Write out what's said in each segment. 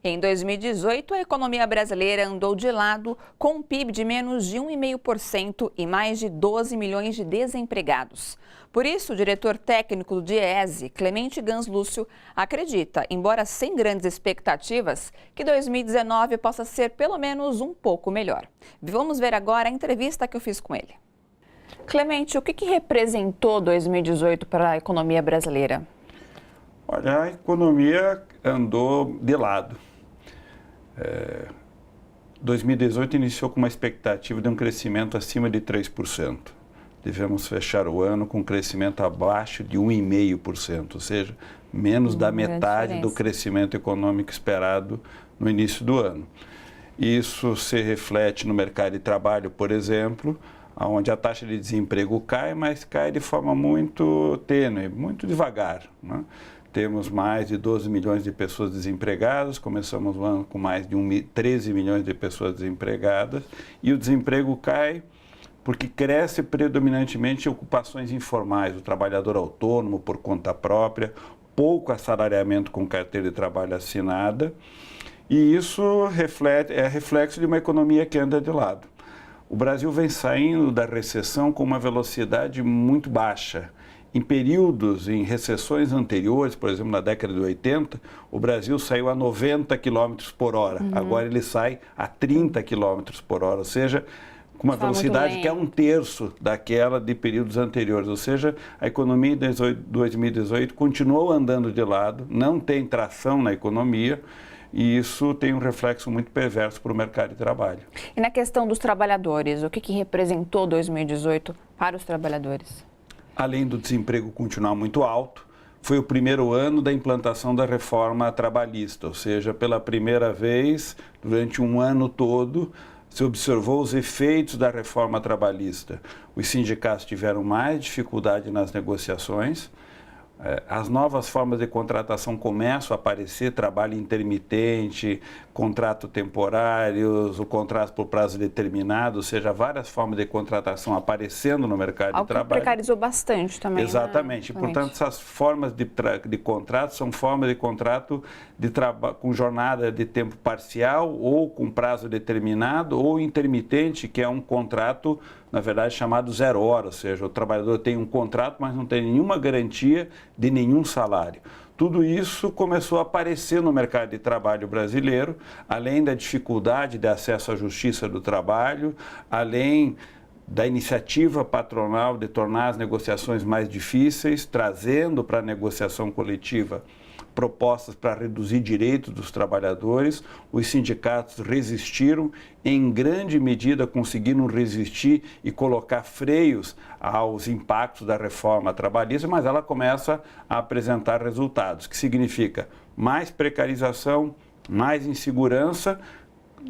Em 2018, a economia brasileira andou de lado com um PIB de menos de 1,5% e mais de 12 milhões de desempregados. Por isso, o diretor técnico do DIEESE, Clemente Gans Lúcio, acredita, embora sem grandes expectativas, que 2019 possa ser pelo menos um pouco melhor. Vamos ver agora a entrevista que eu fiz com ele. Clemente, o que representou 2018 para a economia brasileira? Olha, a economia andou de lado. 2018 iniciou com uma expectativa de um crescimento acima de 3%. Devemos fechar o ano com um crescimento abaixo de 1,5%, ou seja, menos da metade do crescimento econômico esperado no início do ano. Isso se reflete no mercado de trabalho, por exemplo, onde a taxa de desemprego cai, mas cai de forma muito tênue, muito devagar, né? Temos mais de 12 milhões de pessoas desempregadas, começamos o ano com mais de 13 milhões de pessoas desempregadas e o desemprego cai porque cresce predominantemente ocupações informais, o trabalhador autônomo por conta própria, pouco assalariamento com carteira de trabalho assinada e isso é reflexo de uma economia que anda de lado. O Brasil vem saindo da recessão com uma velocidade muito baixa. Em períodos, em recessões anteriores, por exemplo, na década de 80, o Brasil saiu a 90 km por hora. Agora ele sai a 30 km por hora, ou seja, com uma velocidade que é um terço daquela de períodos anteriores. Ou seja, a economia de 2018 continuou andando de lado, não tem tração na economia, e isso tem um reflexo muito perverso para o mercado de trabalho. E na questão dos trabalhadores, o que representou 2018 para os trabalhadores? Além do desemprego continuar muito alto, foi o primeiro ano da implantação da reforma trabalhista, ou seja, pela primeira vez, durante um ano todo, se observou os efeitos da reforma trabalhista. Os sindicatos tiveram mais dificuldade nas negociações, as novas formas de contratação começam a aparecer, trabalho intermitente, contrato temporários, o contrato por prazo determinado, ou seja, várias formas de contratação aparecendo no mercado de trabalho. Que precarizou bastante também. Exatamente. Né? Portanto, essas formas de contrato são formas de contrato com jornada de tempo parcial ou com prazo determinado ou intermitente, que é um contrato, na verdade, chamado 0 hora, ou seja, o trabalhador tem um contrato, mas não tem nenhuma garantia de nenhum salário. Tudo isso começou a aparecer no mercado de trabalho brasileiro, além da dificuldade de acesso à justiça do trabalho, além da iniciativa patronal de tornar as negociações mais difíceis, trazendo para a negociação coletiva propostas para reduzir direitos dos trabalhadores. Os sindicatos resistiram, em grande medida conseguiram resistir e colocar freios aos impactos da reforma trabalhista, mas ela começa a apresentar resultados, que significa mais precarização, mais insegurança,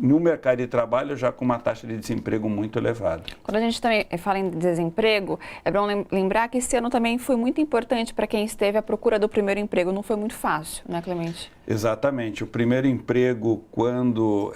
no mercado de trabalho já com uma taxa de desemprego muito elevada. Quando a gente também fala em desemprego, é bom lembrar que esse ano também foi muito importante para quem esteve à procura do primeiro emprego. Não foi muito fácil, né, Clemente? Exatamente. O primeiro emprego, quando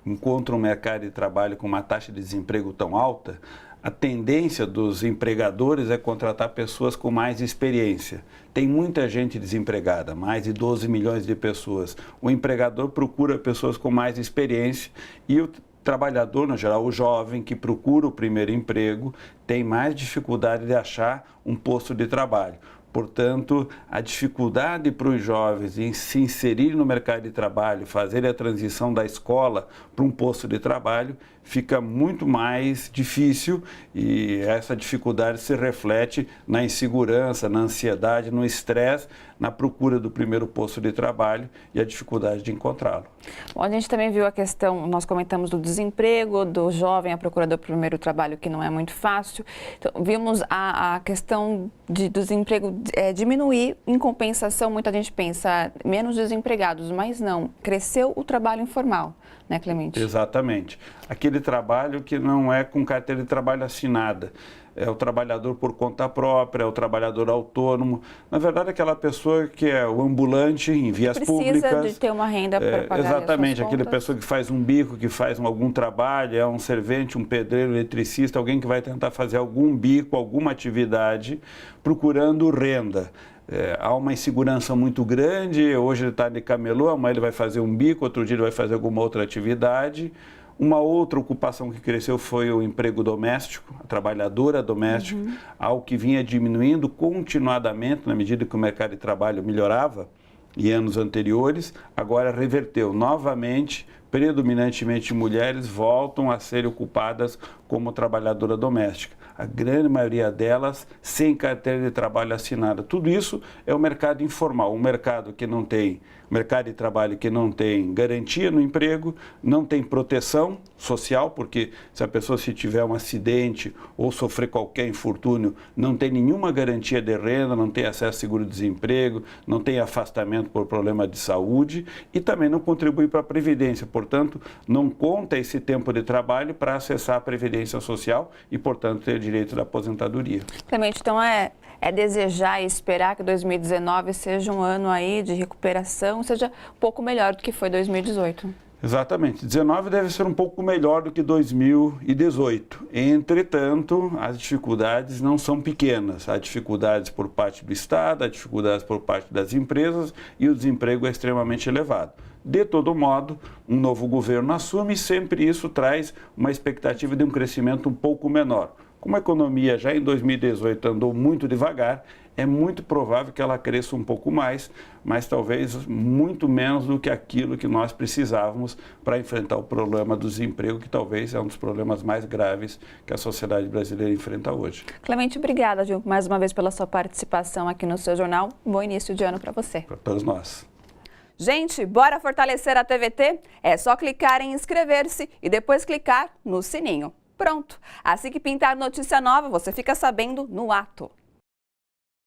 encontra um mercado de trabalho com uma taxa de desemprego tão alta, a tendência dos empregadores é contratar pessoas com mais experiência. Tem muita gente desempregada, mais de 12 milhões de pessoas. O empregador procura pessoas com mais experiência e o trabalhador, no geral, o jovem que procura o primeiro emprego, tem mais dificuldade de achar um posto de trabalho. Portanto, a dificuldade para os jovens em se inserir no mercado de trabalho, fazer a transição da escola para um posto de trabalho, fica muito mais difícil e essa dificuldade se reflete na insegurança, na ansiedade, no estresse, na procura do primeiro posto de trabalho e a dificuldade de encontrá-lo. Bom, a gente também viu a questão, nós comentamos do desemprego, do jovem à procura do primeiro trabalho, que não é muito fácil. Então, vimos a questão do desemprego diminuir, em compensação, muita gente pensa menos desempregados, mas não, cresceu o trabalho informal, né, Clemente? Exatamente. Aquele trabalho que não é com carteira de trabalho assinada. É o trabalhador por conta própria, é o trabalhador autônomo. Na verdade, aquela pessoa que é o ambulante em vias públicas. Precisa de ter uma renda para pagar exatamente, as suas aquela contas. pessoa que faz um bico, que faz algum trabalho, é um servente, um pedreiro, eletricista, alguém que vai tentar fazer algum bico, alguma atividade, procurando renda. há uma insegurança muito grande, hoje ele está de camelô, amanhã ele vai fazer um bico, outro dia ele vai fazer alguma outra atividade. Uma outra ocupação que cresceu foi o emprego doméstico, a trabalhadora doméstica, algo que vinha diminuindo continuadamente na medida que o mercado de trabalho melhorava em anos anteriores, agora reverteu novamente, predominantemente mulheres voltam a ser ocupadas como trabalhadora doméstica. A grande maioria delas sem carteira de trabalho assinada. Tudo isso é o mercado informal, um mercado que não tem, mercado de trabalho que não tem garantia no emprego, não tem proteção social, porque se a pessoa se tiver um acidente ou sofrer qualquer infortúnio, não tem nenhuma garantia de renda, não tem acesso a seguro-desemprego, não tem afastamento por problema de saúde e também não contribui para a Previdência. Portanto, não conta esse tempo de trabalho para acessar a Previdência Social e, portanto, ter direito da aposentadoria. Clemente, então é desejar e esperar que 2019 seja um ano aí de recuperação, seja um pouco melhor do que foi 2018. Exatamente. 19 deve ser um pouco melhor do que 2018. Entretanto, as dificuldades não são pequenas. Há dificuldades por parte do Estado, há dificuldades por parte das empresas e o desemprego é extremamente elevado. De todo modo, um novo governo assume e sempre isso traz uma expectativa de um crescimento um pouco menor. Como a economia já em 2018 andou muito devagar, é muito provável que ela cresça um pouco mais, mas talvez muito menos do que aquilo que nós precisávamos para enfrentar o problema do desemprego, que talvez é um dos problemas mais graves que a sociedade brasileira enfrenta hoje. Clemente, obrigada, Gil, mais uma vez pela sua participação aqui no seu jornal. Bom início de ano para você. Para todos nós. Gente, bora fortalecer a TVT? É só clicar em inscrever-se e depois clicar no sininho. Pronto! Assim que pintar notícia nova, você fica sabendo no ato.